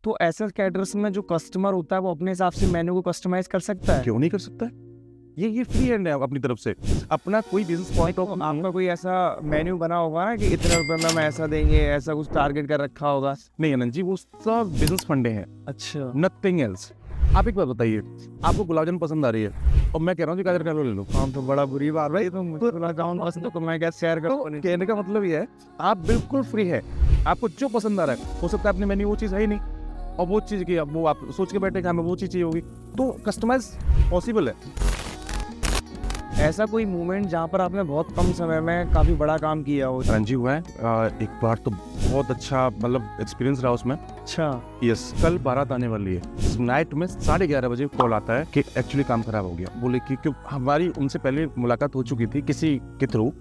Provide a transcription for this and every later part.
तो ऐसे कैटरर्स में जो कस्टमर होता है वो अपने हिसाब से मेन्यू को कस्टमाइज कर सकता है। क्यों नहीं कर सकता है? ये फ्री हैंड है अपनी तरफ से। अपना कोई बिजनेस पॉइंट तो आपका कोई ऐसा मेन्यू बना होगा ना कि इतने रुपए में हम ऐसा देंगे, ऐसा कुछ टारगेट कर रखा होगा। नहीं आनंद जी, वो सब बिजनेस फंडे हैं, अच्छा, नथिंग एल्स। आप एक बात बताइए, आपको गुलाब जामुन पसंद आ रही है और मैं कह रहा हूँ कि गाजर का हलवा ले लो। हम तो बड़ा बुरी बात भाई, तो मुझे गुलाब जामुन पसंद है तो मैं क्या शेयर तो करूँ। कहने का मतलब ये है, आप बिल्कुल फ्री है, आपको जो पसंद आ रहा है। हो सकता है अपने मेन्यू वो चीज़ है ही नहीं, और वो चीज़ की वो आप सोच के बैठे कि हमें वो चीज़ चाहिए होगी, तो कस्टमाइज पॉसिबल है। ऐसा कोई मोमेंट जहाँ पर आपने बहुत कम समय में काफी बड़ा काम किया हो। हाँ जी, हुआ है। एक बार तो बहुत अच्छा मतलब एक्सपीरियंस रहा उसमें। अच्छा, यस, कल बारात आने वाली है। नाइट में 11:30 बजे कॉल आता है कि एक्चुअली काम खराब हो गया। बोले कि क्यों? हमारी उनसे पहले मुलाकात हो चुकी थी किसी के थ्रू,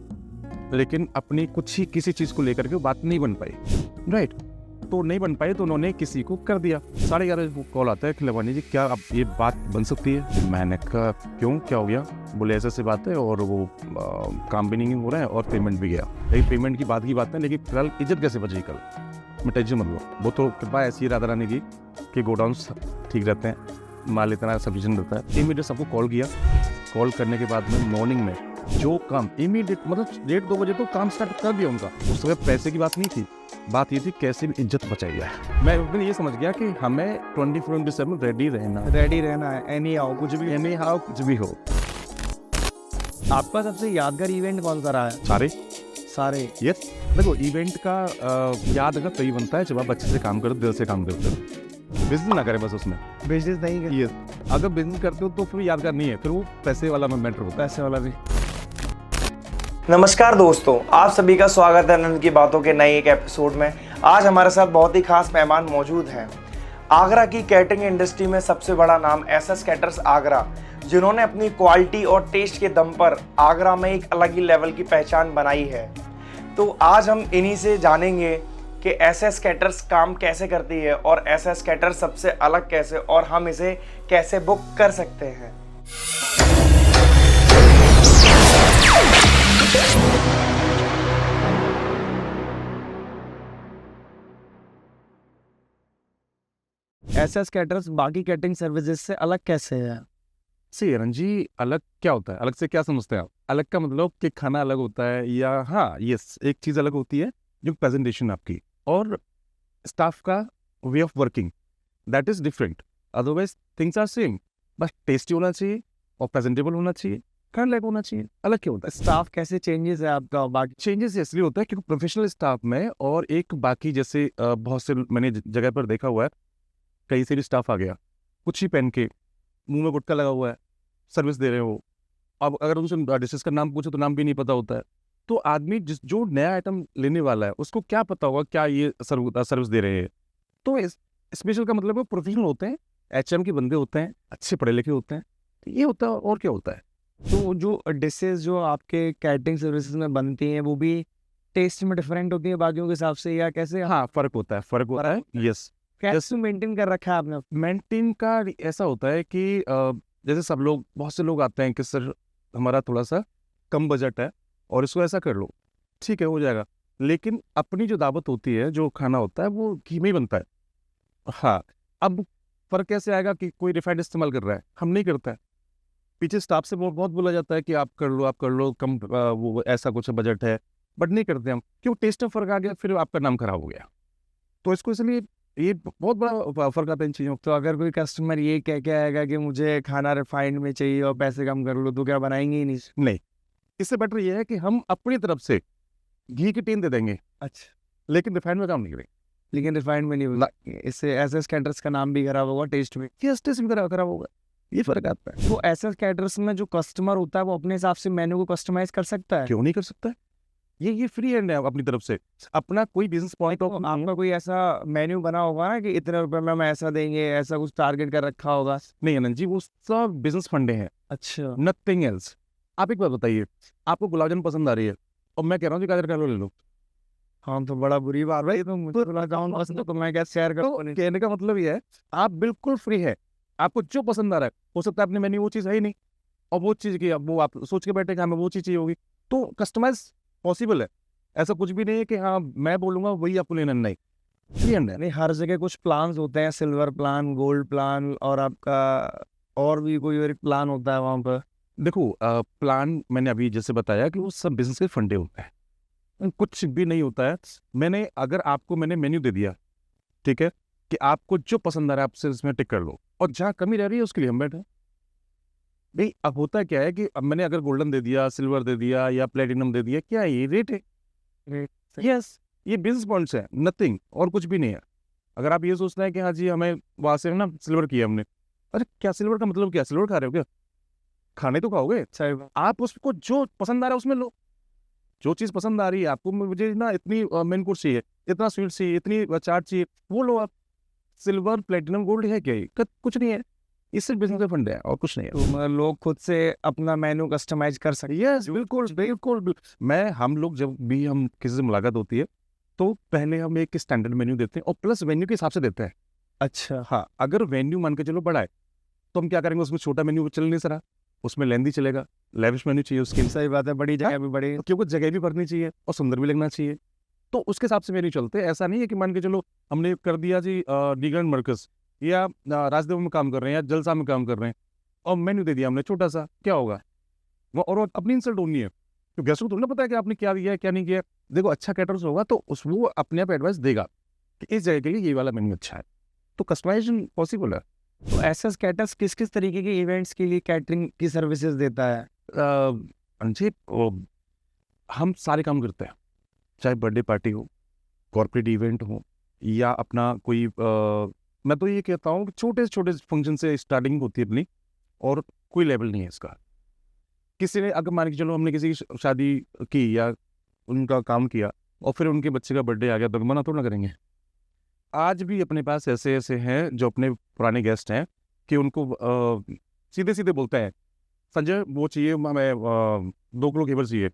लेकिन अपनी कुछ ही किसी चीज़ को लेकर के बात नहीं बन पाई, राइट? तो नहीं बन पाई तो उन्होंने किसी को कर दिया। 11:30 बजे कॉल आता है कि लवानी जी क्या अब ये बात बन सकती है? मैंने कहा क्यों, क्या हो गया? बोले ऐसे बात है और वो काम भी नहीं हो रहा है और पेमेंट भी गया। लेकिन पेमेंट की बात है, लेकिन फिलहाल इज्जत कैसे बचेगी कल? मैं टेंशन मत लो, वो तो कृपा ऐसी राधा रानी की कि गोडाउन ठीक रहते हैं, माल इतना सफिशिएंट रहता है। इमीडिएट सबको कॉल किया। कॉल करने के बाद में मॉर्निंग में जो काम इमीडिएट मतलब 1:30-2 बजे तो काम स्टार्ट कर दिया उनका। उस समय पैसे की बात नहीं थी, बात ये थी कैसे भी इज्जत बचाई जाए। मैं उस दिन ये समझ गया कि हमें 24/7 रेडी रहना है एनी हाउ, कुछ भी एनी हाउ कुछ भी हो। आपका सबसे यादगार इवेंट कौन सा रहा है? सारे यस, देखो इवेंट का याद अगर तभी बनता है जब आप अच्छे से काम करो, दिल से काम करते हो। बिजनेस ना करें बस उसमें। बिजनेस नहीं कर, यस, अगर बिजनेस करते हो तो फिर यादगार नहीं है, फिर वो पैसे वाला मैटर होता है। पैसे वाला भी। नमस्कार दोस्तों, आप सभी का स्वागत है आनंद की बातों के नए एक एपिसोड में। आज हमारे साथ बहुत ही खास मेहमान मौजूद हैं। आगरा की कैटरिंग इंडस्ट्री में सबसे बड़ा नाम एसएस कैटरर्स आगरा, जिन्होंने अपनी क्वालिटी और टेस्ट के दम पर आगरा में एक अलग ही लेवल की पहचान बनाई है। तो आज हम इन्हीं से जानेंगे कि एसएस कैटरर्स काम कैसे करती है और एसएस कैटरर्स सबसे अलग कैसे, और हम इसे कैसे बुक कर सकते हैं। एसएस कैटरर्स बाकी कैटरिंग सर्विसेज से अलग कैसे है? सी रंजी, अलग क्या होता है? अलग से क्या समझते हैं आप? अलग का मतलब कि खाना अलग होता है, या हाँ यस, एक चीज़ अलग होती है जो प्रेजेंटेशन आपकी और स्टाफ का way of working, that is different. Otherwise things are same, बस टेस्टी होना चाहिए और प्रेजेंटेबल होना चाहिए, खाने लायक होना चाहिए। अलग क्या होता है? स्टाफ कैसे चेंजेस है आपका? बाकी चेंजेस इसलिए होता है क्योंकि प्रोफेशनल स्टाफ में और एक बाकी जैसे बहुत से मैंने जगह पर देखा हुआ है, कहीं से भी स्टाफ आ गया कुछ ही पहन के, मुंह में गुटका लगा हुआ है, सर्विस दे रहे हो। अब अगर उनसे डिशेस का नाम पूछो तो नाम भी नहीं पता होता है। तो आदमी जो नया आइटम लेने वाला है उसको क्या पता होगा क्या ये सर्विस दे रहे हैं? तो स्पेशल का मतलब वो प्रोफेशनल होते हैं, एचएम के बंदे होते हैं, अच्छे पढ़े लिखे होते हैं। तो ये होता है, और क्या होता है? तो जो डिशेस जो आपके कैटरिंग सर्विसेज में बनती हैं वो भी टेस्ट में डिफरेंट होती है बाकियों के हिसाब से, या कैसे? हाँ, फर्क होता है। यस, कैसे मेंटेन कर रखा है आपने? मेंटेन का ऐसा होता है कि जैसे सब लोग, बहुत से लोग आते हैं कि सर हमारा थोड़ा सा कम बजट है और इसको ऐसा कर लो, ठीक है हो जाएगा। लेकिन अपनी जो दावत होती है, जो खाना होता है वो घी में ही बनता है। हाँ, अब फर्क कैसे आएगा कि कोई रिफाइंड इस्तेमाल कर रहा है, हम नहीं करता है। पीछे स्टाफ से बहुत बोला जाता है कि आप कर लो कम, वो ऐसा कुछ बजट है, बट नहीं करते हम। क्यों? टेस्ट में फर्क आ गया, फिर आपका नाम खराब हो गया। तो इसको इसलिए ये बहुत बड़ा फर्क आता है इन चीज़ों। तो अगर कोई कस्टमर ये कह के आएगा कि मुझे खाना रिफाइंड में चाहिए और पैसे कम कर लो, तो क्या बनाएंगे ही नहीं? नहीं, इससे बेटर ये है कि हम अपनी तरफ से घी की टीन दे देंगे, अच्छा, लेकिन रिफाइंड में काम नहीं करेंगे। लेकिन रिफाइंड में नहीं होगा, इससे एसएस कैटरर्स का नाम भी खराब होगा, टेस्ट में। ये टेस्ट भी खराब होगा, ये फर्क आता है। तो एसएस कैटरर्स में जो कस्टमर होता है वो अपने हिसाब से मेन्यू को कस्टमाइज कर सकता है। क्यों नहीं कर सकता है? ये फ्री हैंड है अपनी तरफ से। अपना कोई बिजनेस पॉइंट तो आपका कोई ऐसा मेन्यू बना होगा ना कि इतने रुपए में हम ऐसा देंगे, ऐसा कुछ टारगेट कर रखा होगा। नहीं आनंद जी, वो सब बिजनेस फंडे हैं, अच्छा, नथिंग एल्स। आप एक बात बताइए, आपको गुलाब जामुन पसंद आ रही है और मैं कह रहा हूँ कि गाजर का हलवा ले लो। हम तो बड़ा बुरी बात भाई, तो मुझे गुलाब जामुन पसंद है तो मैं क्या शेयर तो करूँ। कहने का मतलब ये है, आप बिल्कुल फ्री है, आपको जो पसंद आ रहा है। हो सकता है अपने मेन्यू वो चीज़ है ही नहीं, और वो चीज़ की अब वो आप सोच के बैठे कि हमें वो चीज़ चाहिए होगी, तो कस्टमाइज पॉसिबल है। ऐसा कुछ भी नहीं है कि हाँ मैं बोलूँगा वही आपको लेना, नहीं। फ्री हैंड है। नहीं, हर जगह कुछ प्लान्स होते हैं, सिल्वर प्लान, गोल्ड प्लान, और आपका और भी कोई और प्लान होता है वहाँ पर। देखो प्लान मैंने अभी जैसे बताया कि वो सब बिजनेस के फंडे होते हैं, कुछ भी नहीं होता है। मैंने मेन्यू दे दिया, ठीक है, कि आपको जो पसंद आ रहा है आपसे इसमें टिक कर लो, और जहाँ कमी रह रही है उसके लिए हम बैठे। भाई अब होता क्या है कि अब मैंने अगर गोल्डन दे दिया, सिल्वर दे दिया या प्लेटिनम दे दिया, क्या ये रेट है? यस, ये बिजनेस पॉइंट्स है, नथिंग, और कुछ भी नहीं है। अगर आप ये सोचते हैं कि हाँ जी हमें वहां से ना सिल्वर किया हमने, अरे क्या सिल्वर का मतलब क्या? सिल्वर खा रहे हो क्या? खाने तो खाओगे। सही बात। आप उसको जो पसंद आ रहा है उसमें लो, जो चीज पसंद आ रही है आपको, मुझे ना इतनी मेन कोर्स चाहिए, इतना स्वीट चाहिए, इतनी चाट चाहिए, वो लो आप। सिल्वर प्लेटिनम गोल्ड है क्या? ये कुछ नहीं है, ये सिर्फ बिजनेस का फंड है और कुछ नहीं है। तो मतलब लोग खुद से अपना मेन्यू कस्टमाइज कर सकते हैं। यस बिल्कुल बिल्कुल हम लोग जब भी हम किसी से मुलाकात होती है तो पहले हम एक स्टैंडर्ड मेन्यू देते हैं, और प्लस वेन्यू के हिसाब से देते हैं। अच्छा। हाँ, अगर वेन्यू मान के चलो बड़ा है तो हम क्या करेंगे, उसमें छोटा मेन्यू चल नहीं सरा, उसमें लेंदी चलेगा, लेविश मेन्यू चाहिए उसके लिए, सही बात है, बड़ी जगह भी बड़ी। क्योंकि जगह भी भरनी चाहिए और सुंदर भी लगना चाहिए, तो उसके हिसाब से मेन्यू चलते हैं। ऐसा नहीं है कि मान के चलो हमने कर दिया जी डीग्रैंड मर्कज या राजदेव में काम कर रहे हैं या जलसा में काम कर रहे हैं, और मेन्यू दे दिया हमने छोटा सा, क्या होगा वो? और वो अपनी इंसल्ट होनी है, तो गेस्ट को थोड़ी ना पता है कि आपने क्या दिया है क्या नहीं किया है। देखो अच्छा कैटर्स होगा तो वो अपने आप एडवाइस देगा कि इस जगह के लिए ये वाला मेन्यू अच्छा है, तो कस्टमाइजेशन पॉसिबल है। तो एसएस कैटर्स किस किस तरीके के इवेंट्स के लिए कैटरिंग की सर्विसेज देता है? जी हम सारे काम करते हैं, चाहे बर्थडे पार्टी हो, कॉर्पोरेट इवेंट हो, या अपना कोई मैं तो ये कहता हूँ कि छोटे से छोटे फंक्शन से स्टार्टिंग होती है अपनी, और कोई लेवल नहीं है इसका। किसी ने अगर मान के चलो हमने किसी की शादी की या उनका काम किया और फिर उनके बच्चे का बर्थडे आ गया तो मना थोड़ा ना करेंगे। आज भी अपने पास ऐसे ऐसे हैं जो अपने पुराने गेस्ट हैं कि उनको सीधे सीधे बोलते हैं, संजय वो चाहिए हमें 2 किलो घेवर चाहिए,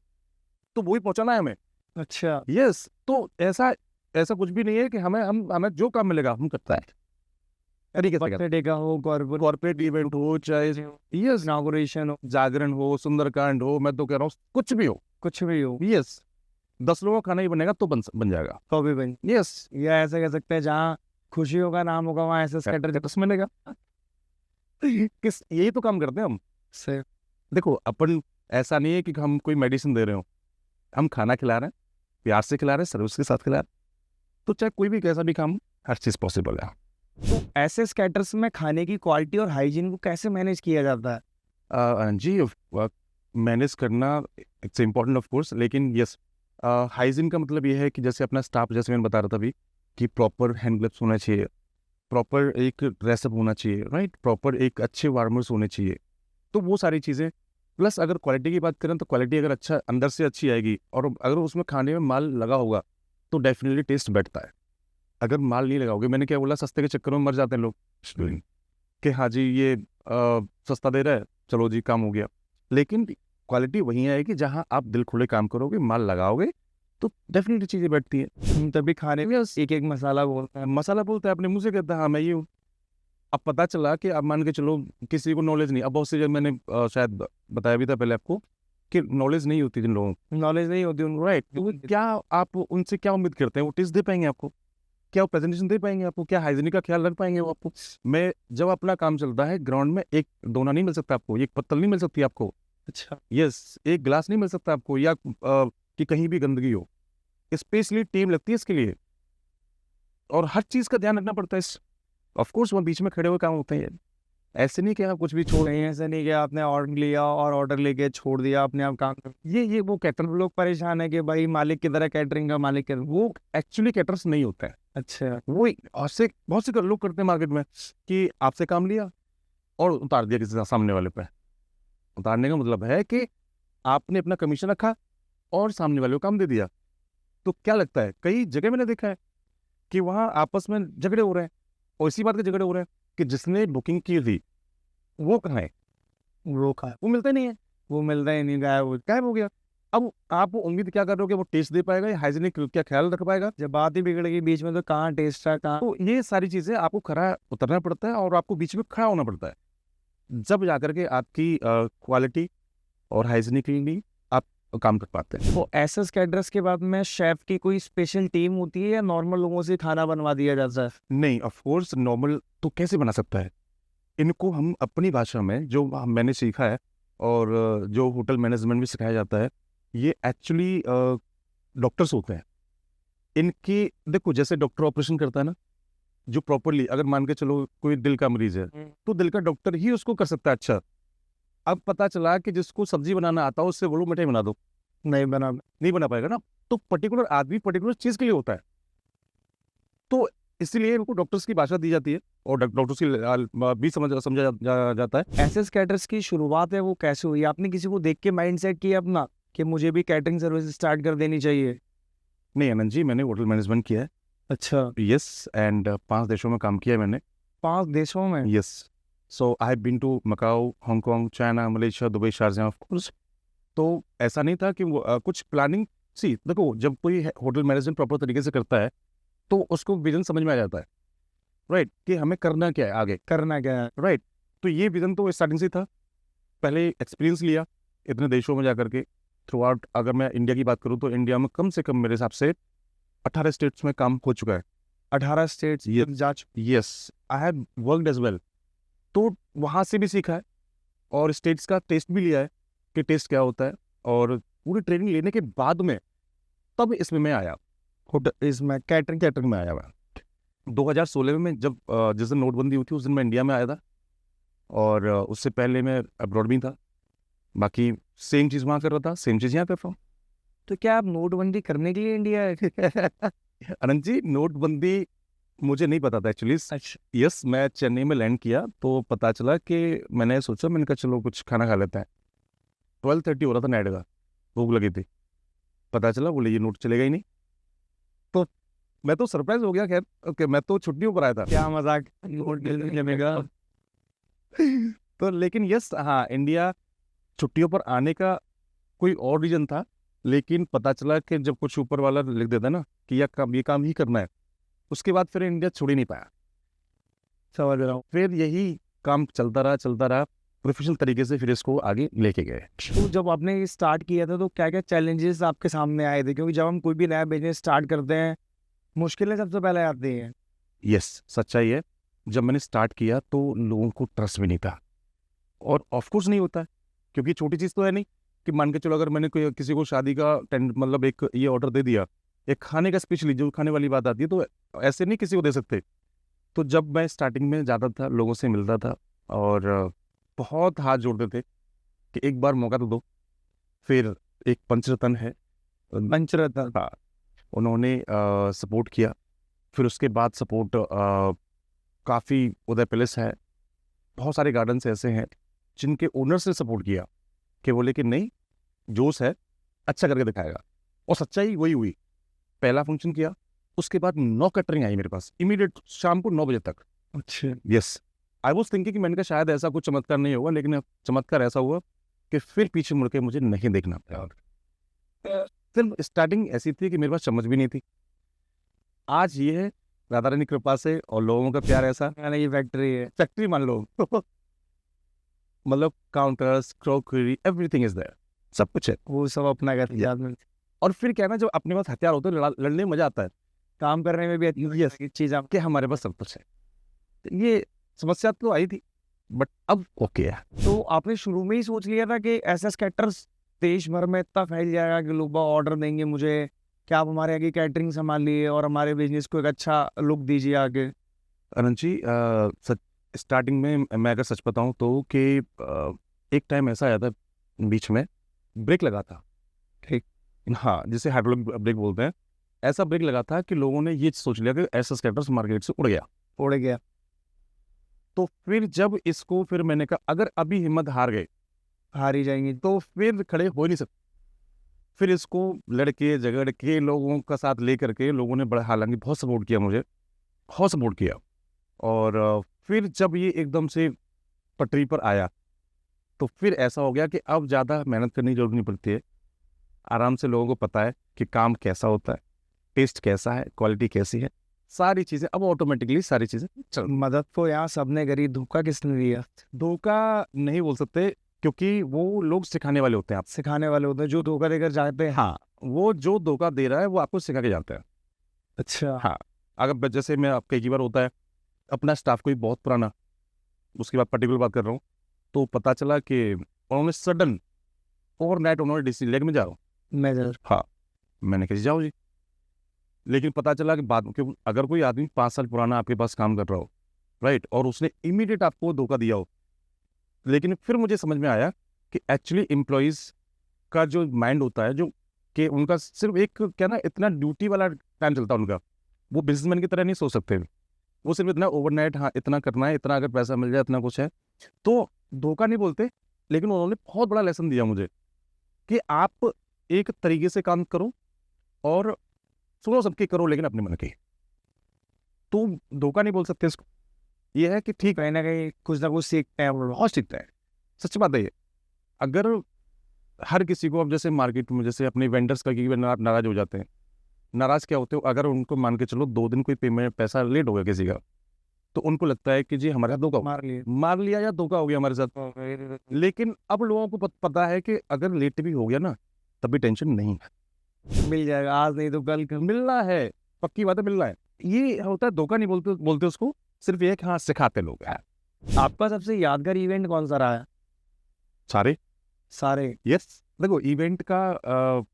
तो वही पहुंचाना है हमें। अच्छा। यस, तो ऐसा ऐसा कुछ भी नहीं है कि हमें जो काम मिलेगा हम करता है। तरीके से बर्थडे का हो, कॉर्पोरेट इवेंट हो, चाहे यस इनॉग्रेशन हो, जागरण हो, सुंदरकांड हो, मैं तो कह रहा हूँ कुछ भी हो, कुछ भी हो, यस 10 लोगों का खाना ही बनेगा तो बन जाएगा। तो भी बन। यस, या ऐसा कह सकते हैं जहाँ खुशियों का नाम होगा वहाँ एसएस कैटर कैटर्स मिलेगा। यही तो काम करते हैं हम। से। देखो अपन ऐसा नहीं है कि हम कोई मेडिसिन दे रहे हो, हम खाना खिला रहे हैं, प्यार से खिला रहे हैं, सर्विस के साथ खिला रहे हैं, तो चाहे कोई भी कैसा भी काम, हर चीज़ पॉसिबल है। तो एसएस कैटर्स में खाने की क्वालिटी और हाइजीन को कैसे मैनेज किया जाता है? जी मैनेज करना इट्स इम्पोर्टेंट ऑफ कोर्स, लेकिन यस हाइजीन का मतलब ये है कि जैसे अपना स्टाफ, जैसे मैंने बता रहा था अभी, कि प्रॉपर हैंड ग्लव्स होना चाहिए, प्रॉपर एक ड्रेसअप होना चाहिए, राइट, प्रॉपर एक अच्छे वार्मर्स होने चाहिए, तो वो सारी चीज़ें। प्लस अगर क्वालिटी की बात करें तो क्वालिटी अगर अच्छा अंदर से अच्छी आएगी, और अगर उसमें खाने में माल लगा होगा तो डेफिनेटली टेस्ट बैठता है। अगर माल नहीं लगाओगे, मैंने क्या बोला, सस्ते के चक्कर में मर जाते हैं लोग कि हाँ जी ये सस्ता दे रहा है, चलो जी काम हो गया। लेकिन क्वालिटी वही आएगी जहाँ आप दिल खुले काम करोगे, माल लगाओगे, तो डेफिनेटली चीज़ें बैठती है। तभी खाने में एक एक मसाला बोलता है। मसाला बोलता है, अपने मुँह से कहता है हाँ मैं ये हूँ। अब पता चला कि अब मान के चलो किसी को नॉलेज नहीं, अब बहुत से जब मैंने शायद बताया भी था पहले आपको कि नॉलेज नहीं होती जिन लोगों को, नॉलेज नहीं होती उनको, राइट, तो वो क्या आप उनसे क्या उम्मीद करते हैं? वो टेस्ट दे पाएंगे आपको? क्या वो प्रेजेंटेशन दे पाएंगे आपको? क्या हाइजीनिक का ख्याल रख पाएंगे वो आपको? मैं जब अपना काम चलता है ग्राउंड में, एक दोना नहीं मिल सकता आपको, एक पत्तल नहीं मिल सकती आपको, अच्छा। यस एक ग्लास नहीं मिल सकता आपको, या कि कहीं भी गंदगी हो। स्पेशली टीम लगती है इसके लिए, और हर चीज़ का ध्यान रखना पड़ता है। ऑफ कोर्स वहाँ बीच में खड़े हुए काम होते हैं, ऐसे नहीं कि आप कुछ भी छोड़, नहीं ऐसा नहीं कि आपने ऑर्डर लिया और ऑर्डर लेके छोड़ दिया अपने आप काम। ये वो कैटर लोग परेशान है कि भाई मालिक की तरह, कैटरिंग का मालिक की तरह। वो एक्चुअली कैटर्स नहीं होते हैं। अच्छा। वो ऐसे बहुत से लोग करते हैं मार्केट में कि आपसे काम लिया और उतार दिया किसी सामने वाले पे। उतारने का मतलब है कि आपने अपना कमीशन रखा और सामने वाले को काम दे दिया। तो क्या लगता है, कई जगह मैंने देखा है कि वहाँ आपस में झगड़े हो रहे हैं, और इसी बात के झगड़े हो रहे हैं कि जिसने बुकिंग की थी वो कहाँ है, वो मिलता ही नहीं है, वो मिलता ही नहीं, गायब हो गया। अब आप उम्मीद क्या कर रहे हो कि वो टेस्ट दे पाएगा या हाइजीनिक क्या ख्याल रख पाएगा? जब बात ही बिगड़ेगी बीच में तो कहाँ टेस्ट है कहाँ। तो ये सारी चीज़ें आपको खरा उतरना पड़ता है और आपको बीच में खड़ा होना पड़ता है, जब जाकर के आपकी क्वालिटी और हाइजीनिकली आप काम कर पाते हैं। तो एसएस कैटरर्स के बाद में शेफ की कोई स्पेशल टीम होती है या नॉर्मल लोगों से खाना बनवा दिया जाता है? नहीं, ऑफ कोर्स नॉर्मल तो कैसे बना सकता है? इनको हम अपनी भाषा में जो मैंने सीखा है और जो होटल मैनेजमेंट भी सिखाया जाता है, ये एक्चुअली डॉक्टर्स होते हैं। इनकी देखो जैसे डॉक्टर ऑपरेशन करता है ना, जो प्रॉपरली अगर मान के चलो कोई दिल का मरीज है तो दिल का डॉक्टर ही उसको कर सकता है अच्छा। अब पता चला कि जिसको सब्जी बनाना आता हो उससे बोलो मिठाई बना दो, नहीं बना पाएगा ना। तो पर्टिकुलर आदमी पर्टिकुलर चीज के लिए होता है, तो इसीलिए इनको डॉक्टर्स की भाषा दी जाती है और डॉक्टर्स की भी समझा जाता है। एसएस कैटरर्स की शुरुआत है वो कैसे हुई? आपने किसी को देख के माइंड सेट किया अपना कि मुझे भी कैटरिंग सर्विस स्टार्ट कर देनी चाहिए? नहीं आनंद जी, मैंने होटल मैनेजमेंट किया है। अच्छा, यस, एंड 5 देशों में काम किया है मैंने। 5 देशों में? Yes, so I have been to Macao, Hong Kong, China, Malaysia, Dubai, Sharjah of course. तो ऐसा नहीं था कि कुछ प्लानिंग सी देखो, जब कोई होटल मैनेजमेंट प्रॉपर तरीके से करता है तो उसको विजन समझ में आ जाता है, राइट, कि हमें करना क्या है आगे, करना क्या है? राइट। तो ये विजन तो स्टार्टिंग से था। पहले एक्सपीरियंस लिया इतने देशों में जाकर के थ्रू आउट। अगर मैं इंडिया की बात करूं तो इंडिया में कम से कम मेरे हिसाब से 18 स्टेट्स में काम हो चुका है। 18 स्टेट्स जा चुके? Yes, I have worked as well. तो वहाँ से भी सीखा है और स्टेट्स का टेस्ट भी लिया है कि टेस्ट क्या होता है, और पूरी ट्रेनिंग लेने के बाद में तब इसमें मैं आया, होटल इसमें कैटरिंग में आया मैं 2016 में। जब जिस दिन नोटबंदी हुई थी उस दिन मैं इंडिया में आया था, और उससे पहले मैं अब्रॉड भी था। बाकी सेम चीज़ वहाँ कर रहा था, सेम चीज़ यहाँ कर रहा हूँ। तो क्या आप नोटबंदी करने के लिए इंडिया आए? अनंत जी, नोटबंदी मुझे नहीं पता था एक्चुअली। अच्छा, यस, मैं चेन्नई में लैंड किया तो पता चला कि मैंने सोचा, मैंने कहा चलो कुछ खाना खा लेते हैं। 12:30 हो रहा था नाइट का, भूख लगी थी। पता चला बोले ये नोट चलेगा ही नहीं। तो मैं तो सरप्राइज हो गया। खैर ओके, मैं तो छुट्टियों पर आया था। क्या मजाक, नोट जमेगा? तो लेकिन यस, हाँ, इंडिया छुट्टियों पर आने का कोई और रीजन था, लेकिन पता चला कि जब कुछ ऊपर वाला लिख देता है ना कि ये काम ही करना है, उसके बाद फिर इंडिया छोड़ ही नहीं पाया। समझ रहा हूँ। फिर यही काम चलता रहा प्रोफेशनल तरीके से, फिर इसको आगे लेके गए। तो जब आपने स्टार्ट किया था तो क्या क्या चैलेंजेस आपके सामने आए थे? क्योंकि जब हम कोई भी नया बिजनेस स्टार्ट करते हैं मुश्किलें सबसे पहले आती हैं। यस, सच्चाई है। जब मैंने स्टार्ट किया तो लोगों को ट्रस्ट भी नहीं था, और ऑफकोर्स नहीं होता है, क्योंकि छोटी चीज़ तो है नहीं कि मान के चलो अगर मैंने कोई किसी को शादी का मतलब एक ये ऑर्डर दे दिया, एक खाने का स्पेशली जो खाने वाली बात आती है, तो ऐसे नहीं किसी को दे सकते। तो जब मैं स्टार्टिंग में जाता था, लोगों से मिलता था, और बहुत हाथ जोड़ते थे कि एक बार मौका तो दो। फिर एक पंचरतन है, पंचरत्न, हाँ, उन्होंने सपोर्ट किया। फिर उसके बाद सपोर्ट काफ़ी, उदय पैलेस है, बहुत सारे गार्डन्स ऐसे हैं जिनके ओनर्स ने सपोर्ट किया कि बोले कि नहीं, जोश है, अच्छा करके दिखाएगा। और सच्चाई वही हुई। पहला फंक्शन किया, उसके बाद 9 कैटरिंग आई मेरे पास इमीडिएट शाम को 9 बजे तक। अच्छा, यस, आई वॉज थिंकिंग कि मैंने कहा शायद ऐसा कुछ चमत्कार नहीं होगा, लेकिन चमत्कार ऐसा हुआ कि फिर पीछे मुड़ के मुझे नहीं देखना पड़ा। फिर स्टार्टिंग ऐसी थी कि मेरे पास चम्मच भी नहीं थी। आज ये है राधा रानी कृपा से और लोगों का प्यार ऐसा, ये फैक्ट्री है। फैक्ट्री मान लो। मतलब counters, crockery, everything is there, सब कुछ है। वो सब अपना करते आदमी। और फिर क्या है ना, जब अपने पास हथियार होते हैं, लड़ने में मजा आता है काम करने में भी अच्छी चीज आप। कि हमारे पास सब कुछ है। तो ये समस्या तो आई थी, बट अब ओके है। तो आपने शुरू में ही सोच लिया था कि एसएस कैटरर्स देश भर में इतना फैल जाएगा कि लोग ऑर्डर देंगे मुझे, क्या आप हमारे आगे कैटरिंग संभालिए और हमारे बिजनेस को एक अच्छा लुक दीजिए आगे? अनंत जी, स्टार्टिंग में मैं अगर सच बताऊं तो कि एक टाइम ऐसा आया था, बीच में ब्रेक लगा था, ठीक, हाँ, जिसे हाइड्रोलिक ब्रेक बोलते हैं। ऐसा ब्रेक लगा था कि लोगों ने ये सोच लिया कि एसएस कैटरर्स मार्केट से उड़ गया। तो फिर जब इसको, फिर मैंने कहा अगर अभी हिम्मत हार गए, हार ही जाएंगे। तो फिर खड़े हो नहीं सकते। फिर इसको लड़के झगड़ के लोगों का साथ लेकर के लोगों ने बड़ा, हालांकि बहुत सपोर्ट किया मुझे, बहुत सपोर्ट किया। और फिर जब ये एकदम से पटरी पर आया तो फिर ऐसा हो गया कि अब ज़्यादा मेहनत करने की जरूरत नहीं पड़ती है। आराम से लोगों को पता है कि काम कैसा होता है, टेस्ट कैसा है, क्वालिटी कैसी है, सारी चीज़ें अब ऑटोमेटिकली सारी चीज़ें चल। मदद तो यहाँ सबने करी, धोखा किसने दिया? धोखा नहीं बोल सकते, क्योंकि वो लोग सिखाने वाले होते हैं आप। सिखाने वाले होते हैं जो धोखा देकर जाते हैं। हाँ, वो जो धोखा दे रहा है वो आपको सिखा के जाता है। अच्छा। हाँ, अगर जैसे मैं आप कई बार होता है अपना स्टाफ कोई बहुत पुराना, उसके बाद पर्टिकुलर बात कर रहा हूँ, तो पता चला कि उन्होंने सडन ओवरनाइट उन्होंने डिसीजन लेके मैं जा रहा हूँ। मैं जरूर। हाँ, मैंने कहा जी जाओ जी। लेकिन पता चला कि बाद में अगर कोई आदमी 5 साल पुराना आपके पास काम कर रहा हो, राइट, और उसने इमीडिएट आपको धोखा दिया हो, लेकिन फिर मुझे समझ में आया कि एक्चुअली एम्प्लॉयज़ का जो माइंड होता है, जो कि उनका सिर्फ एक क्या ना इतना ड्यूटी वाला टाइम चलता है उनका, वो बिजनेसमैन की तरह नहीं सोच सकते। वो सिर्फ इतना ओवरनाइट, हाँ इतना करना है, इतना अगर पैसा मिल जाए, इतना कुछ है, तो धोखा नहीं बोलते। लेकिन उन्होंने बहुत बड़ा लेसन दिया मुझे कि आप एक तरीके से काम करो और सुनो सबकी करो, लेकिन अपने मन की। तो धोखा नहीं बोल सकते इसको। ये है कि ठीक, कहीं ना कहीं कुछ ना कुछ सीखते हैं वो लोग। बहुत सीखता है, सच बात है ये। अगर हर किसी को, अब जैसे मार्केट में जैसे अपने वेंडर्स का नाराज हो जाते हैं, नाराज क्या होते हो, अगर उनको मान के चलो 2 दिन कोई पेमेंट पैसा लेट हो गया किसी का, तो उनको लगता है कि जी हमारे साथ धोखा हो गया, मार लिया या धोखा हो गया हमारे साथ। लेकिन अब लोगों को पता है कि अगर लेट भी हो गया ना, तब भी टेंशन नहीं है, मिल जाएगा, आज नहीं तो कल मिलना है, पक्की बात है, मिलना है। ये होता है, धोखा नहीं बोलते उसको, सिर्फ ये कि हाँ सिखाते लोग हैं। आपका सबसे यादगार इवेंट कौन सा रहा है? सारे। यस, देखो इवेंट का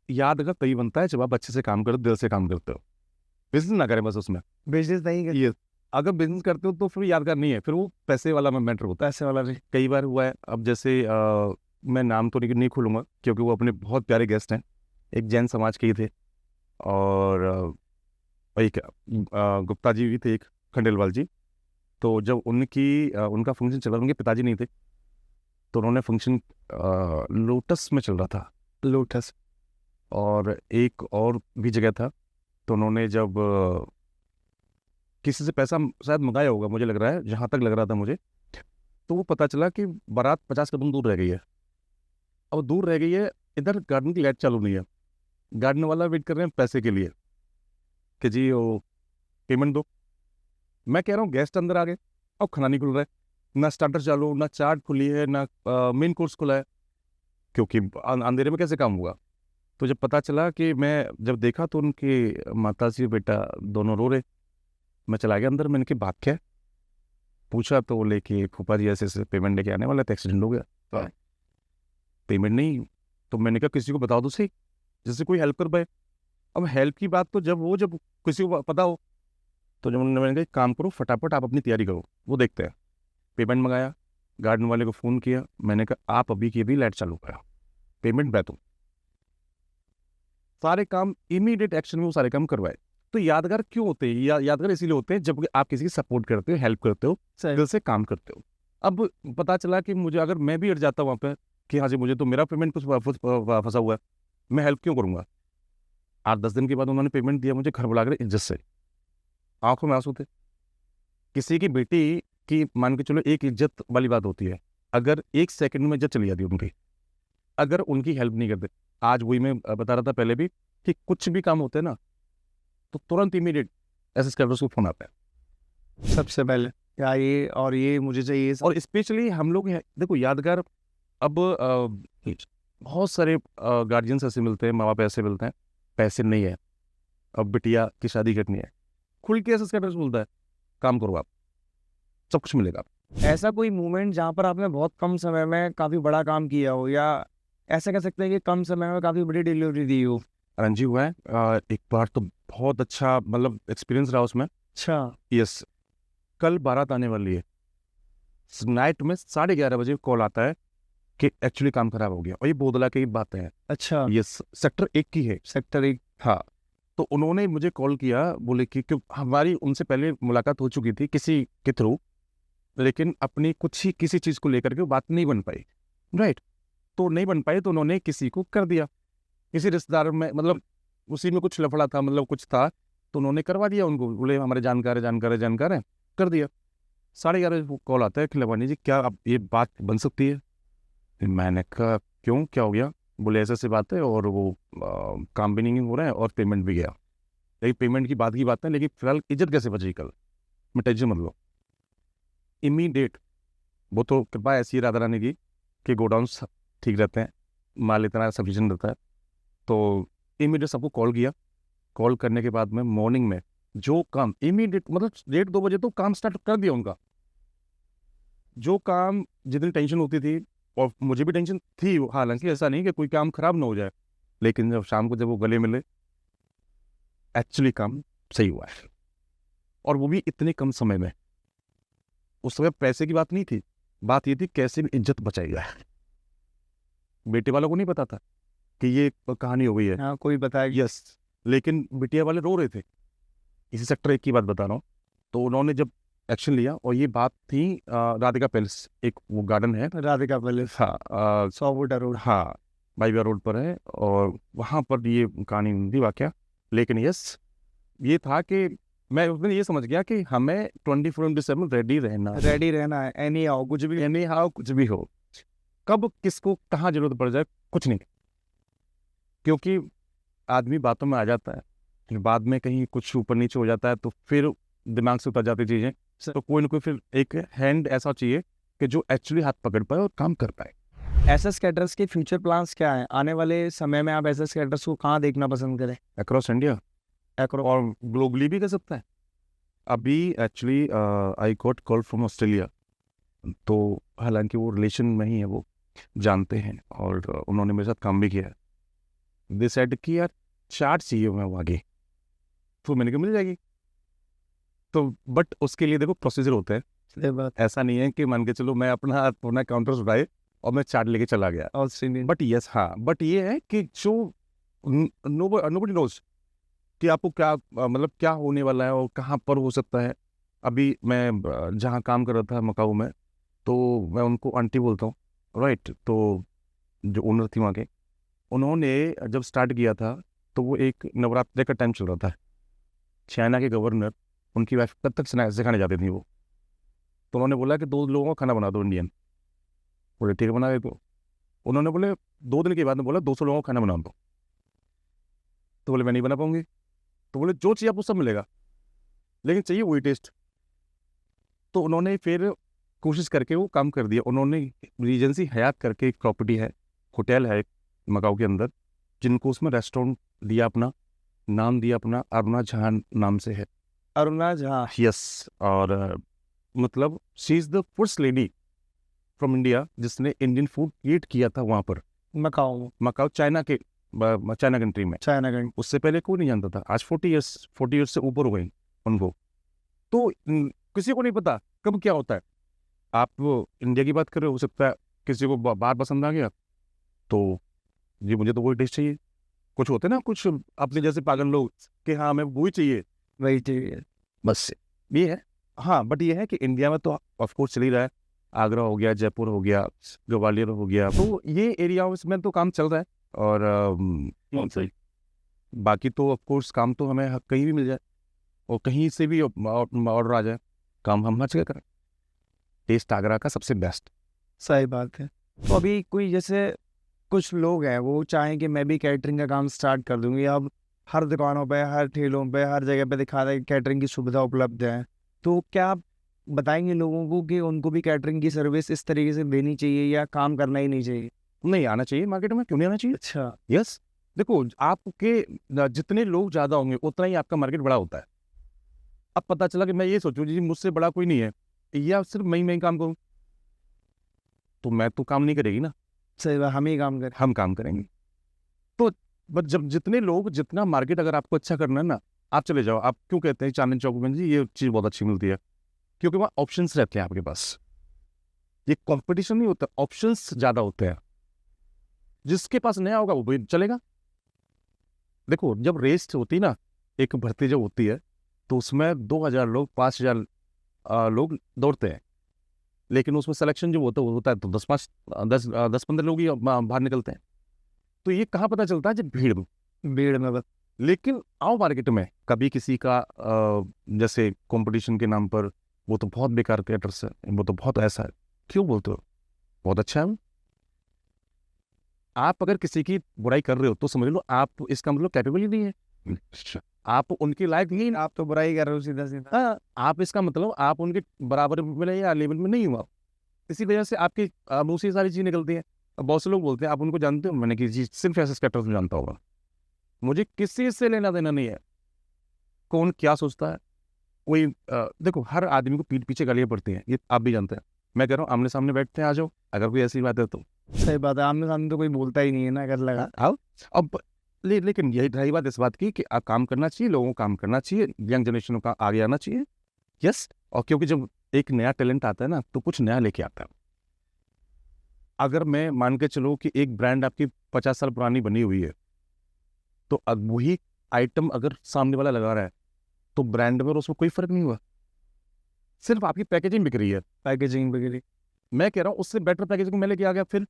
याद का तभी बनता है जब आप अच्छे से काम करो, दिल से काम करते हो। बिजनेस ना करें बस उसमें, बिजनेस नहीं करते? ये अगर बिजनेस करते हो तो फिर यादगार नहीं है, फिर वो पैसे वाला मैटर होता है। पैसे वाला भी। कई बार हुआ है, अब जैसे मैं नाम तो नहीं खोलूंगा क्योंकि वो अपने बहुत प्यारे गेस्ट हैं, एक जैन समाज के ही थे, और एक गुप्ता जी भी थे, एक खंडेलवाल जी। तो जब उनका फंक्शन चल रहा, उनके पिताजी नहीं थे, तो उन्होंने फंक्शन लोटस में चल रहा था, लोटस। और एक और भी जगह था, तो उन्होंने जब किसी से पैसा शायद मंगाया होगा, मुझे लग रहा है, जहाँ तक लग रहा था मुझे, तो वो पता चला कि बारात 50 कदम दूर रह गई है। अब दूर रह गई है, इधर गार्डन की लाइट चालू नहीं है, गार्डन वाला वेट कर रहे हैं पैसे के लिए कि जी वो पेमेंट दो। मैं कह रहा हूँ गेस्ट अंदर आ गए, अब खाना नहीं खुल रहा है, ना स्टार्टर चालू, ना चाट खुली है, ना मेन कोर्स खुला है, क्योंकि अंधेरे में कैसे काम होगा। तो जब पता चला कि मैं जब देखा तो उनके माता जी बेटा दोनों रो रहे। मैं चला गया अंदर, मैंने कि बात क्या है, पूछा तो बोले कि फूफा जी ऐसे ऐसे पेमेंट लेके आने वाला था, एक्सीडेंट हो गया, पेमेंट नहीं। तो मैंने कहा किसी को बताओ तो सही, जिससे कोई हेल्प कर पाए। अब हेल्प की बात तो जब किसी को पता हो, तो जब मैंने कहा काम करो फटाफट, आप अपनी तैयारी करो, वो देखते हैं। पेमेंट मंगाया, गार्डन वाले को फ़ोन किया, मैंने कहा आप अभी की अभी लाइट चालू करा, पेमेंट मैं दूँ। सारे काम इमीडिएट एक्शन में वो सारे काम करवाए। तो यादगार क्यों होते हैं? यादगार इसीलिए होते हैं जब आप किसी की सपोर्ट करते हो, हेल्प करते हो, दिल से काम करते हो। अब पता चला कि मुझे, अगर मैं भी अड़ जाता वहाँ पे कि हाँ जी मुझे तो मेरा पेमेंट कुछ फंसा हुआ है, मैं हेल्प क्यों करूँगा। 8-10 दिन के बाद उन्होंने पेमेंट दिया मुझे, घर बुला कर इज्जत से, आंखों में आंसू थे। किसी की बेटी की मान के चलो एक इज्जत वाली बात होती है, अगर 1 सेकंड में इज्जत चली जाती उनकी, अगर उनकी हेल्प नहीं करते। आज वही मैं बता रहा था पहले भी कि कुछ भी काम होते हैं ना, तो तुरंत इमीडिएट एसएस कैडर्स को फोन आता है सबसे पहले क्या ये, और ये मुझे चाहिए सब। और स्पेशली हम लोग देखो यादगार, अब बहुत सारे गार्जियंस ऐसे मिलते हैं, माँ बाप ऐसे मिलते हैं, पैसे नहीं है, अब बिटिया की शादी करनी है, खुल के एसएस कैडर्स बोलता है काम करो आप, सब कुछ मिलेगा। ऐसा कोई मोमेंट जहाँ पर आपने बहुत कम समय में काफी बड़ा काम किया हो, या ऐसा कह सकते हैं कि कम समय में काफी बड़ी डिलीवरी दी हो? रंजी हुआ है, एक बार तो बहुत अच्छा मतलब एक्सपीरियंस रहा उसमें। अच्छा। यस, कल बारात आने वाली है, नाइट में 11:30 बजे कॉल आता है कि एक्चुअली काम खराब हो गया, और ये बोदला की बातें हैं। अच्छा। ये सेक्टर 1 की है। सेक्टर 1। हाँ, तो उन्होंने मुझे कॉल किया, बोले कि हमारी उनसे पहले मुलाकात हो चुकी थी किसी के थ्रू, लेकिन अपनी कुछ ही किसी चीज़ को लेकर के बात नहीं बन पाई, राइट। तो नहीं बन पाई तो उन्होंने किसी को कर दिया, किसी रिश्तेदार में, मतलब उसी में कुछ लफड़ा था, मतलब कुछ था, तो उन्होंने करवा दिया उनको, बोले हमारे जानकार है, कर दिया। 11:30 कॉल आता है कि लवानी जी क्या अब ये बात बन सकती है? मैंने कहा क्यों, क्या हो गया? बोले ऐसे बात है, और वो काम भी नहीं हो रहा है और पेमेंट भी गया। लेकिन पेमेंट की बात है, लेकिन फिलहाल इज्जत कैसे बचेगी कल, मैं टेंशन मत लो। इमीडिएट, वो तो कृपा ऐसी है राधा रानी की कि गोडाउन्स ठीक रहते हैं, माल इतना सफिशिएंट रहता है। तो इमीडिएट सबको कॉल किया। कॉल करने के बाद में मॉर्निंग में जो काम इमीडिएट, मतलब 1:30-2 बजे तो काम स्टार्ट कर दिया उनका। जो काम, जितनी टेंशन होती थी, और मुझे भी टेंशन थी, हालांकि ऐसा नहीं कि कोई काम खराब ना हो जाए, लेकिन जब शाम को जब वो गले मिले, एक्चुअली काम सही हुआ है, और वो भी इतने कम समय में। उस समय पैसे की बात नहीं थी, बात ये थी कैसे भी इज्जत बचाई जाए। बेटे वालों को नहीं पता था कि ये कहानी हो गई है। हाँ, कोई बताएगा। यस, लेकिन बिटिया वाले रो रहे थे। इसी सेक्टर 1 की बात बता रहा हूँ। तो उन्होंने जब एक्शन लिया, और ये बात थी राधिका पैलेस, एक वो गार्डन है, राधिका पैलेस, हाँ 100 फुट रोड। हाँ, बाईविया रोड पर है, और वहाँ पर ये कहानी थी, वाकया। लेकिन यस, ये था कि मैं उस दिन ये समझ गया कि हमें 24/7 रेडी रहना है। रेडी रहना है, एनी आओ, कुछ भी। एनी हाउ, कुछ भी हो, कब किसको कहाँ जरूरत पड़ जाए, कुछ नहीं। क्योंकि आदमी बातों में आ जाता है, फिर बाद में कहीं कुछ ऊपर नीचे हो जाता है, तो फिर दिमाग से उतर जाती चीज़ें। तो कोई ना कोई फिर एक हैंड ऐसा चाहिए कि जो एक्चुअली हाथ पकड़ पाए और काम कर पाए। एसएस कैटरर्स के फ्यूचर प्लान्स क्या हैं? आने वाले समय में आप एसएस कैटरर्स को कहाँ देखना पसंद करें? अक्रॉस इंडिया, और ग्लोबली भी कर सकता है। अभी actually I got call from Australia, तो हालांकि वो रिलेशन में ही है, वो जानते हैं, और उन्होंने मेरे साथ काम भी किया है। दे सेड कि यार चार्ट चाहिए मैं आगे, तो मैंने कहा मिल जाएगी। तो बट उसके लिए देखो प्रोसीजर होता है, सही बात। ऐसा नहीं है कि मान के चलो मैं अपना काउंटर्स उठाए और मैं चार्ट लेके चला गया। ऑस्ट्रेलियन। बट यस, हाँ, बट ये है कि जो नोबडी नोज कि आपको क्या मतलब क्या होने वाला है और कहाँ पर हो सकता है। अभी मैं जहाँ काम कर रहा था मकाऊ में, तो मैं उनको आंटी बोलता हूँ, राइट। तो जो ओनर थी वहाँ के, उन्होंने जब स्टार्ट किया था तो वो एक नवरात्रि का टाइम चल रहा था। चाइना के गवर्नर उनकी वाइफ कथक सिखाने जाती थी वो। तो उन्होंने बोला कि 2 लोगों का खाना बना दो इंडियन। बोले ठीक है, बना दे। तो उन्होंने बोले 2 दिन के बाद में बोला 200 लोगों का खाना बना दो। तो बोले मैं नहीं बना पाऊंगी। तो बोले जो चाहिए आपको सब मिलेगा, लेकिन चाहिए वही टेस्ट। तो उन्होंने फिर कोशिश करके वो काम कर दिया। उन्होंने रीजेंसी हयात करके एक प्रॉपर्टी है, होटल है मकाऊ के अंदर, जिनको उसमें रेस्टोरेंट दिया, अपना नाम दिया, अपना अरुणा झा नाम से है। अरुणा झा। यस, और मतलब she is the first lady from India जिसने इंडियन फूड क्रिएट किया था वहाँ पर, मकाऊ चाइना कंट्री में। China country. उससे पहले कोई नहीं जानता था। आज 40 ईयर्स से ऊपर हो गए उनको। तो किसी को नहीं पता कब क्या होता है। आप इंडिया की बात कर रहे हो सकता है किसी को बात पसंद आ गया, तो जी मुझे तो वही टेस्ट चाहिए। कुछ होते ना कुछ अपने जैसे पागल लोग कि हाँ हमें वही चाहिए, वही चाहिए, बस ये है। हाँ, बट ये है कि इंडिया में तो ऑफकोर्स चल ही रहा है। आगरा हो गया, जयपुर हो गया, ग्वालियर हो गया, तो ये एरिया में तो काम चल रहा है। और सही, बाकी तो ऑफकोर्स काम तो हमें कहीं भी मिल जाए, और कहीं से भी ऑर्डर आ जाए, काम हम हर जगह करें। टेस्ट आगरा का सबसे बेस्ट। सही बात है। तो अभी कोई जैसे कुछ लोग हैं वो चाहें कि मैं भी कैटरिंग का काम स्टार्ट कर दूंगी। अब हर दुकानों पे, हर ठेलों पे, हर जगह पे दिखा रहे हैं कैटरिंग की सुविधा उपलब्ध है। तो क्या आप बताएंगे लोगों को कि उनको भी कैटरिंग की सर्विस इस तरीके से देनी चाहिए या काम करना ही नहीं चाहिए? नहीं आना चाहिए मार्केट में, क्यों नहीं आना चाहिए? अच्छा। यस, देखो आपके जितने लोग ज़्यादा होंगे उतना ही आपका मार्केट बड़ा होता है। अब पता चला कि मैं ये सोचूं जी मुझसे बड़ा कोई नहीं है, या सिर्फ मैं ही काम करूं, तो मैं तो काम नहीं करेगी ना। सही बात, हम ही काम करें। हम काम करेंगे। तो बस जब जितने लोग, जितना मार्केट अगर आपको अच्छा करना है ना, आप चले जाओ। आप क्यों कहते हैं चांदनी चौक में जी ये चीज़ बहुत अच्छी मिलती है? क्योंकि वहाँ ऑप्शंस रहते हैं आपके पास। ये कंपटीशन नहीं होता, ऑप्शंस ज़्यादा होते हैं। जिसके पास नया होगा वो भी चलेगा। देखो जब रेस होती है ना, एक भर्ती जब होती है, तो उसमें 2000 लोग, 5000 लोग दौड़ते हैं, लेकिन उसमें सिलेक्शन जो होता है वो होता है तो 10-15 लोग ही बाहर निकलते हैं। तो ये कहाँ पता चलता है? जब भीड़ में बस। लेकिन आओ मार्केट में, कभी किसी का जैसे कंपटीशन के नाम पर वो तो बहुत बेकार कैटर्स है, वो तो बहुत ऐसा है, क्यों बोलते हो? बहुत अच्छा है। आप अगर किसी की बुराई कर रहे हो तो समझ लो आप, इसका मतलब कैपेबल ही नहीं है, आप उनके लायक नहीं। आप तो बुराई कर रहे हो सीधा सीधा। हाँ, आप इसका मतलब आप उनके बराबर में या लेवल में नहीं हुआ। इसी वजह से आपकी मुँह से ये सारी चीज़ें निकलती हैं। अब बहुत से लोग बोलते हैं, आप उनको जानते हो? मैंने किसी सिर्फ ऐसे स्केटर्स में जानता होगा। मुझे किसी से लेना देना नहीं है कौन क्या सोचता है। कोई देखो, हर आदमी को पीठ पीछे गालियाँ पड़ती हैं, ये आप भी जानते हैं। मैं कह रहा हूँ आमने सामने बैठते हैं, आ जाओ, अगर कोई ऐसी बात है तो। सही बात है, आमने सामने तो कोई बोलता ही नहीं है ना, अगर लगा। आओ। अब लेकिन यही रही बात इस बात की कि आप काम करना चाहिए, लोगों को काम करना चाहिए, यंग जनरेशन का आगे आना चाहिए। यस, और क्योंकि जब एक नया टैलेंट आता है ना, तो कुछ नया लेके आता है। अगर मैं मान के चलो कि एक ब्रांड आपकी 50 साल पुरानी बनी हुई है, तो अब वही आइटम अगर सामने वाला लगा रहा है, तो ब्रांड में और उसमें कोई फर्क नहीं हुआ, सिर्फ आपकी पैकेजिंग बिक रही है। पैकेजिंग वगैरह। मैं कह रहा हूँ उससे बेटर पैकेजिंग मैं लेके आ गया, फिर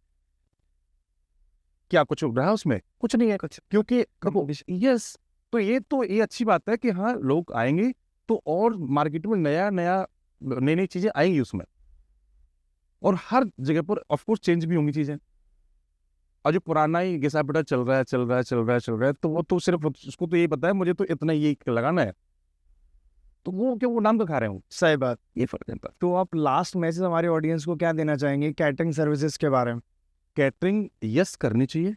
क्या कुछ रहा है उसमें? कुछ नहीं है। क्योंकि यस, तो ये अच्छी बात है कि हाँ, लोग आएंगे तो और मार्केट में नई नई चीजें आएंगी उसमें, और हर जगह पर ऑफ कोर्स चेंज भी होंगी चीजें। और जो पुराना ही घिसा पिटा चल रहा है, तो वो तो सिर्फ उसको तो यही पता है मुझे तो इतना ये लगाना है, तो वो क्यों वो नाम तो खा रहे हो। सही बात। ये फर्क है। तो आप लास्ट मैसेज हमारे ऑडियंस को क्या देना चाहेंगे कैटरिंग सर्विसेज के बारे में? कैटरिंग यस करनी चाहिए,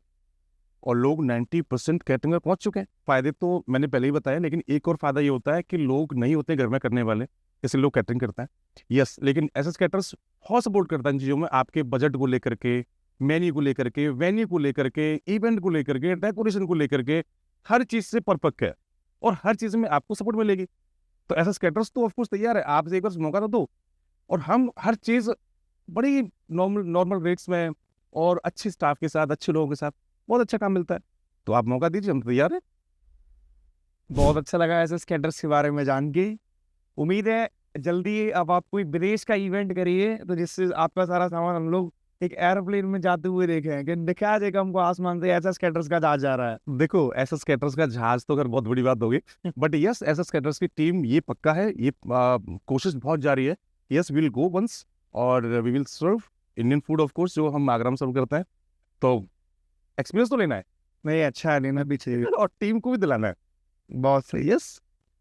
और लोग 90% कैटरिंग में पहुंच चुके हैं। फायदे तो मैंने पहले ही बताया, लेकिन एक और फायदा ये होता है कि लोग नहीं होते घर में करने वाले, इसलिए लोग कैटरिंग करते हैं। यस, लेकिन ऐसे कैटर्स बहुत सपोर्ट करता है इन चीज़ों में, आपके बजट को लेकर के, मेन्यू को लेकर के, वेन्यू को लेकर के, इवेंट को लेकर के, डेकोरेशन को लेकर के, हर चीज़ से परफेक्ट है, और हर चीज़ में आपको सपोर्ट मिलेगी। तो ऐसा कैटर्स तो ऑफकोर्स तैयार है, आप एक बार मौका तो दो। और हम हर चीज़ बड़ी नॉर्मल रेट्स में और अच्छे स्टाफ के साथ, अच्छे लोगों के साथ बहुत अच्छा काम मिलता है। तो आप मौका दीजिए, हम तैयार हैं। बहुत अच्छा लगा ऐसे कैटर्स के बारे में जान के। उम्मीद है जल्दी अब आप कोई विदेश का इवेंट करिए, तो जिससे आपका सारा सामान हम लोग एक एरोप्लेन में जाते हुए देखें कि दिखा देगा हमको आसमान से ऐसा कैटर्स का जहाज जा रहा है। देखो, ऐसा कैटर्स का जहाज तो अगर बहुत बड़ी बात होगी, बट यस, ऐसा कैटर्स की टीम ये पक्का है, ये कोशिश बहुत जारी है। यस, विल गो वंस, और we will serve Indian food of course, जो हम आगरा में सर्व करते हैं। तो एक्सपीरियंस तो लेना है, नहीं अच्छा है, लेना भी चाहिए। और टीम को भी दिलाना है। बहुत सही। यस।